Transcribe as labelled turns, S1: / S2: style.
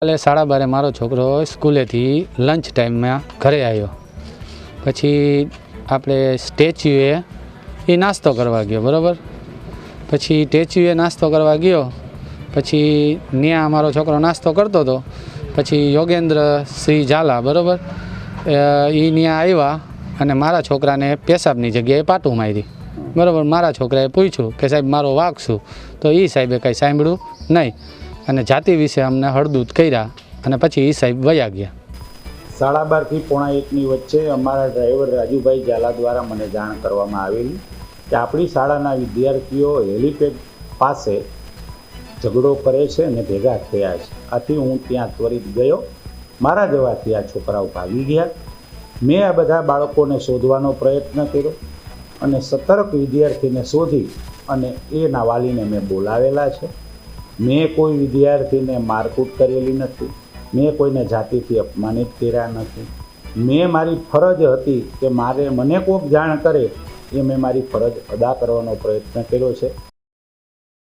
S1: કાલે 12:30 મારો છોકરો સ્કૂલેથી લંચ ટાઈમમાં ઘરે આવ્યો. પછી આપણે સ્ટેચ્યુએ એ નાસ્તો કરવા ગયો, બરાબર. પછી સ્ટેચ્યુએ નાસ્તો કરવા ગયો, પછી ત્યાં મારો છોકરો નાસ્તો કરતો હતો. પછી યોગેન્દ્ર સિંહ ઝાલા, બરાબર, એ ત્યાં આવ્યા અને મારા છોકરાને પેશાબની જગ્યાએ પાટું મારી, બરાબર. મારા છોકરાએ પૂછ્યું કે સાહેબ મારો વાંક શું, તો એ સાહેબે કંઈ સાંભળ્યું નહીં અને જાતિ વિશે અમને હળદૂત કર્યા અને પછી એ સાહેબ વયા ગયા.
S2: 12:30 થી 1:45 વચ્ચે અમારા ડ્રાઈવર રાજુભાઈ ઝાલા દ્વારા મને જાણ કરવામાં આવેલી કે આપણી શાળાના વિદ્યાર્થીઓ હેલિપેડ પાસે ઝઘડો કરે છે અને ભેગા થયા છે. આથી હું ત્યાં ત્વરિત ગયો. મારા જવાથી આ છોકરાઓ ભાગી ગયા. મેં આ બધા બાળકોને શોધવાનો પ્રયત્ન કર્યો અને સતર્ક વિદ્યાર્થીને શોધી અને એના વાલીને મેં બોલાવેલા છે. મેં કોઈ વિદ્યાર્થીને મારકૂટ કરેલી નથી. મેં કોઈને જાતિથી અપમાનિત કર્યા નથી. મેં મારી ફરજ હતી કે મને કોઈક જાણ કરે એ મેં મારી ફરજ અદા કરવાનો પ્રયત્ન કર્યો છે.